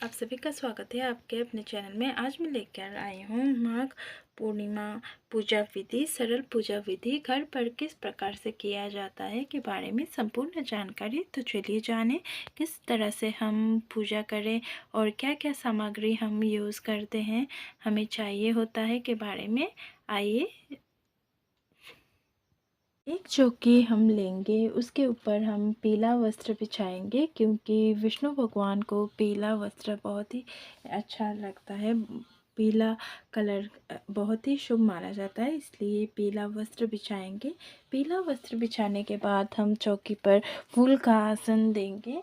आप सभी का स्वागत है आपके अपने चैनल में। आज मैं लेकर आई हूँ माघ पूर्णिमा पूजा विधि, सरल पूजा विधि घर पर किस प्रकार से किया जाता है के बारे में संपूर्ण जानकारी। तो चलिए जानें किस तरह से हम पूजा करें और क्या क्या सामग्री हम यूज़ करते हैं, हमें चाहिए होता है के बारे में। आइए, एक चौकी हम लेंगे, उसके ऊपर हम पीला वस्त्र बिछाएंगे क्योंकि विष्णु भगवान को पीला वस्त्र बहुत ही अच्छा लगता है। पीला कलर बहुत ही शुभ माना जाता है, इसलिए पीला वस्त्र बिछाएंगे। पीला वस्त्र बिछाने के बाद हम चौकी पर फूल का आसन देंगे।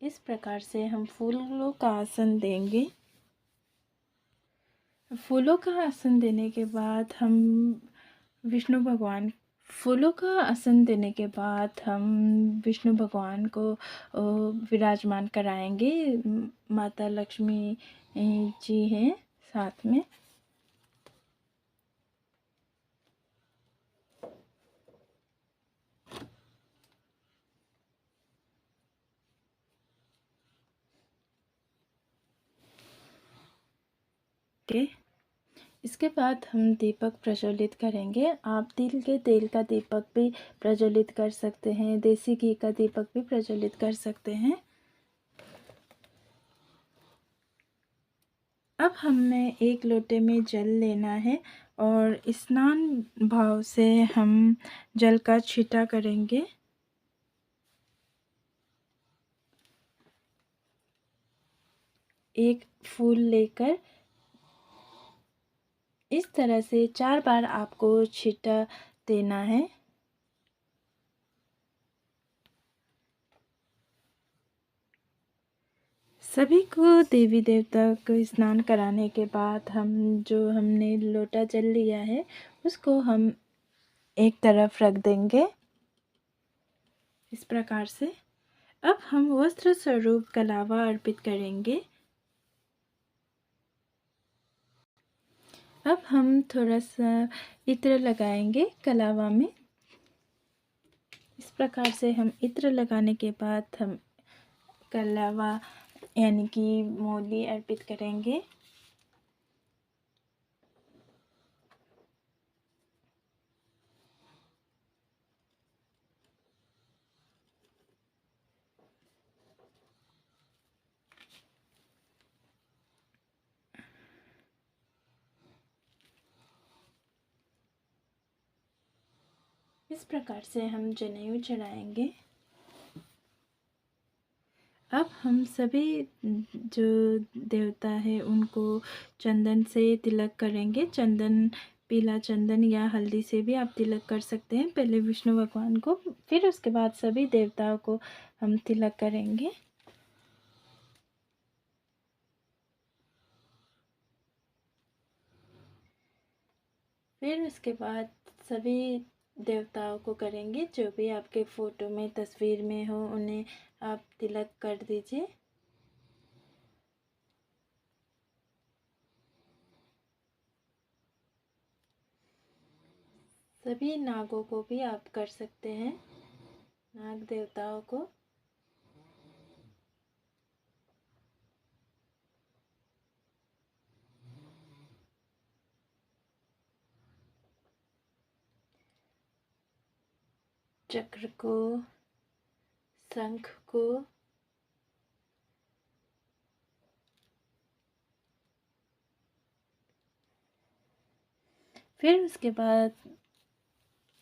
इस प्रकार से हम फूलों का आसन देंगे। फूलों का आसन देने के बाद हम विष्णु भगवान फूलों का आसन देने के बाद हम विष्णु भगवान को विराजमान कराएंगे। माता लक्ष्मी जी हैं साथ में। इसके बाद हम दीपक प्रज्वलित करेंगे। आप तिल के तेल का दीपक भी प्रज्वलित कर सकते हैं, देसी घी का दीपक भी प्रज्वलित कर सकते हैं। अब हमें एक लोटे में जल लेना है और स्नान भाव से हम जल का छींटा करेंगे। एक फूल लेकर इस तरह से 4 बार आपको छींटा देना है। सभी को देवी देवता को स्नान कराने के बाद हम जो हमने लोटा जल लिया है उसको हम एक तरफ रख देंगे इस प्रकार से। अब हम वस्त्र स्वरूप कलावा अर्पित करेंगे। अब हम थोड़ा सा इत्र लगाएंगे कलावा में। इस प्रकार से हम इत्र लगाने के बाद हम कलावा यानी कि मोली अर्पित करेंगे। इस प्रकार से हम जनेऊ चढ़ाएंगे। अब हम सभी जो देवता है उनको चंदन से तिलक करेंगे। चंदन, पीला चंदन या हल्दी से भी आप तिलक कर सकते हैं। पहले विष्णु भगवान को, फिर उसके बाद सभी देवताओं को हम तिलक करेंगे। फिर उसके बाद सभी देवताओं को करेंगे। जो भी आपके फ़ोटो में तस्वीर में हो उन्हें आप तिलक कर दीजिए। सभी नागों को भी आप कर सकते हैं, नाग देवताओं को। चक्र को, शंख को, फिर उसके बाद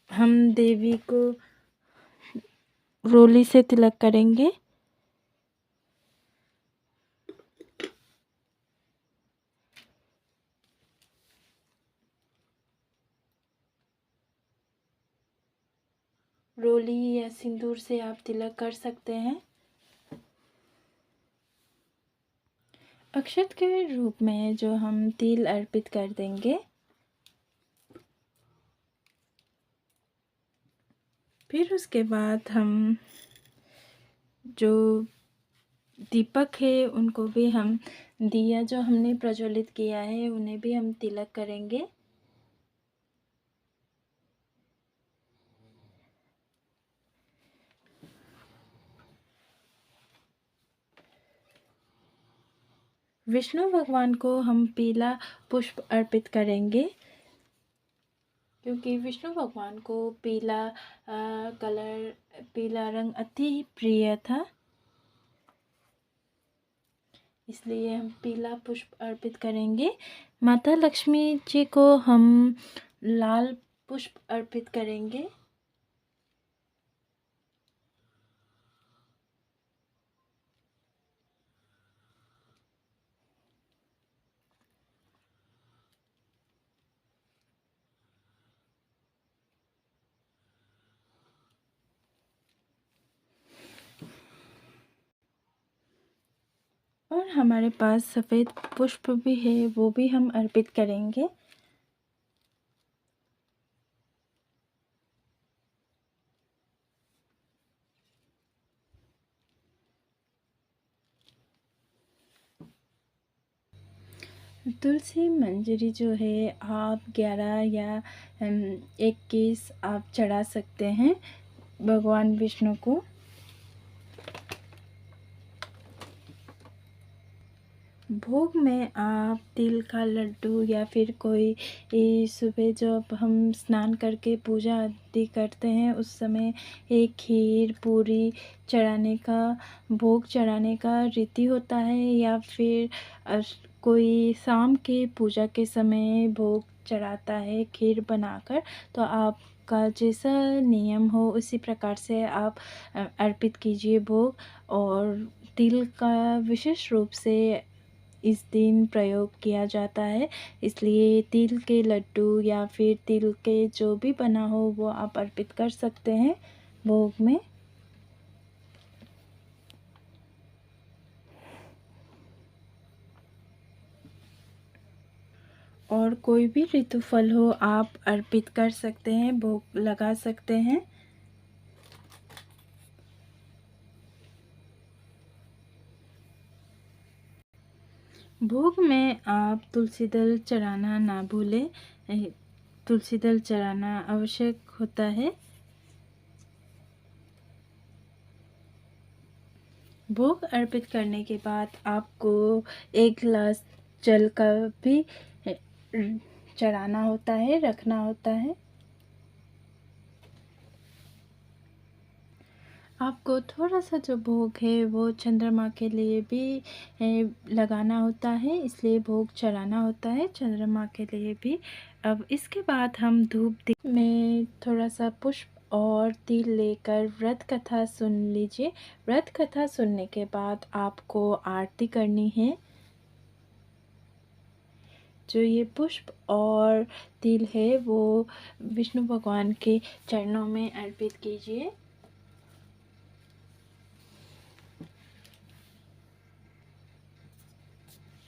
हम देवी को रोली से तिलक करेंगे। रोली या सिंदूर से आप तिलक कर सकते हैं। अक्षत के रूप में जो हम तिल अर्पित कर देंगे। फिर उसके बाद हम जो दीपक है उनको भी हम, दिया जो हमने प्रज्वलित किया है उन्हें भी हम तिलक करेंगे। विष्णु भगवान को हम पीला पुष्प अर्पित करेंगे, क्योंकि विष्णु भगवान को पीला रंग अति प्रिय था, इसलिए हम पीला पुष्प अर्पित करेंगे। माता लक्ष्मी जी को हम लाल पुष्प अर्पित करेंगे। और हमारे पास सफ़ेद पुष्प भी है, वो भी हम अर्पित करेंगे। तुलसी मंजरी जो है आप 11 या 21 आप चढ़ा सकते हैं भगवान विष्णु को। भोग में आप तिल का लड्डू या फिर कोई सुबह जब हम स्नान करके पूजा आदि करते हैं उस समय एक खीर पूरी चढ़ाने का, भोग चढ़ाने का रीति होता है, या फिर कोई शाम के पूजा के समय भोग चढ़ाता है खीर बनाकर। तो आपका जैसा नियम हो उसी प्रकार से आप अर्पित कीजिए भोग। और तिल का विशेष रूप से इस दिन प्रयोग किया जाता है, इसलिए तिल के लड्डू या फिर तिल के जो भी बना हो वो आप अर्पित कर सकते हैं भोग में। और कोई भी ऋतु फल हो आप अर्पित कर सकते हैं, भोग लगा सकते हैं। भोग में आप तुलसी दल चढ़ाना ना भूलें, तुलसी दल चढ़ाना आवश्यक होता है। भोग अर्पित करने के बाद आपको एक गिलास जल का भी चढ़ाना होता है, रखना होता है। आपको थोड़ा सा जो भोग है वो चंद्रमा के लिए भी लगाना होता है, इसलिए भोग चढ़ाना होता है चंद्रमा के लिए भी। अब इसके बाद हम धूप दीप में थोड़ा सा पुष्प और तिल लेकर व्रत कथा सुन लीजिए। व्रत कथा सुनने के बाद आपको आरती करनी है। जो ये पुष्प और तिल है वो विष्णु भगवान के चरणों में अर्पित कीजिए।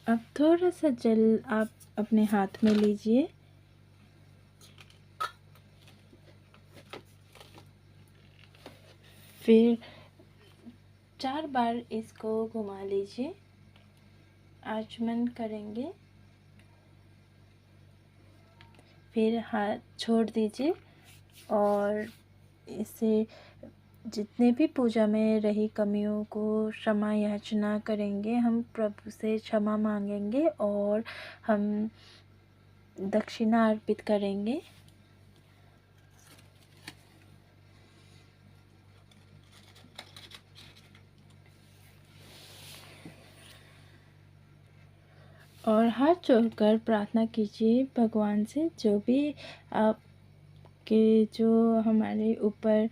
अब थोड़ा सा जल आप अपने हाथ में लीजिए। फिर 4 बार इसको घुमा लीजिए, आचमन करेंगे। फिर हाथ छोड़ दीजिए और इसे जितने भी पूजा में रही कमियों को क्षमा याचना करेंगे, हम प्रभु से क्षमा मांगेंगे और हम दक्षिणा अर्पित करेंगे। और हाथ जोड़कर प्रार्थना कीजिए भगवान से, जो भी आपके जो हमारे ऊपर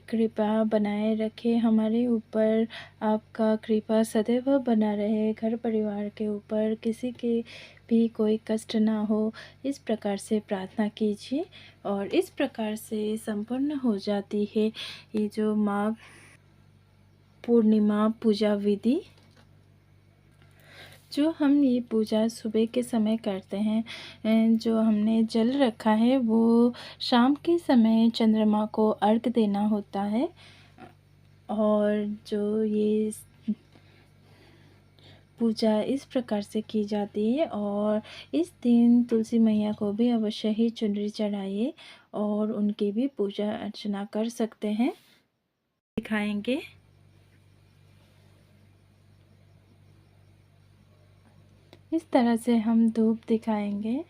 कृपा बनाए रखे, हमारे ऊपर आपका कृपा सदैव बना रहे, घर परिवार के ऊपर किसी के भी कोई कष्ट ना हो, इस प्रकार से प्रार्थना कीजिए। और इस प्रकार से संपन्न हो जाती है ये जो माघ पूर्णिमा पूजा विधि। जो हम ये पूजा सुबह के समय करते हैं, जो हमने जल रखा है वो शाम के समय चंद्रमा को अर्घ देना होता है। और जो ये पूजा इस प्रकार से की जाती है। और इस दिन तुलसी मैया को भी अवश्य ही चुनरी चढ़ाइए और उनकी भी पूजा अर्चना कर सकते हैं। दिखाएंगे। इस तरह से हम धूप दिखाएंगे।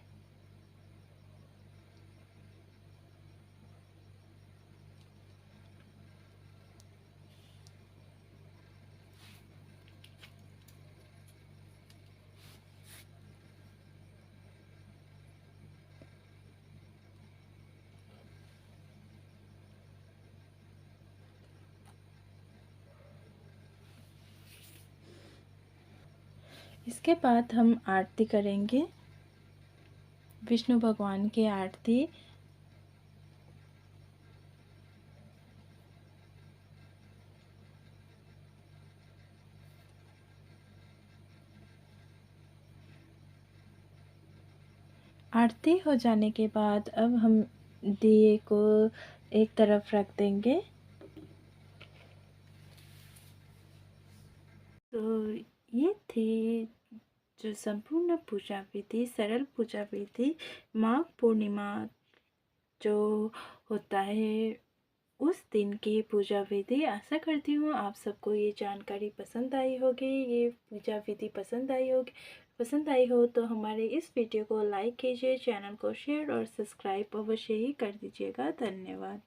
इसके बाद हम आरती करेंगे, विष्णु भगवान की आरती। आरती हो जाने के बाद अब हम दिए को एक तरफ रख देंगे। तो ये थी जो संपूर्ण पूजा विधि, सरल पूजा विधि, माघ पूर्णिमा जो होता है उस दिन की पूजा विधि। आशा करती हूँ आप सबको ये जानकारी पसंद आई होगी, ये पूजा विधि पसंद आई होगी। पसंद आई हो तो हमारे इस वीडियो को लाइक कीजिए, चैनल को शेयर और सब्सक्राइब अवश्य ही कर दीजिएगा। धन्यवाद।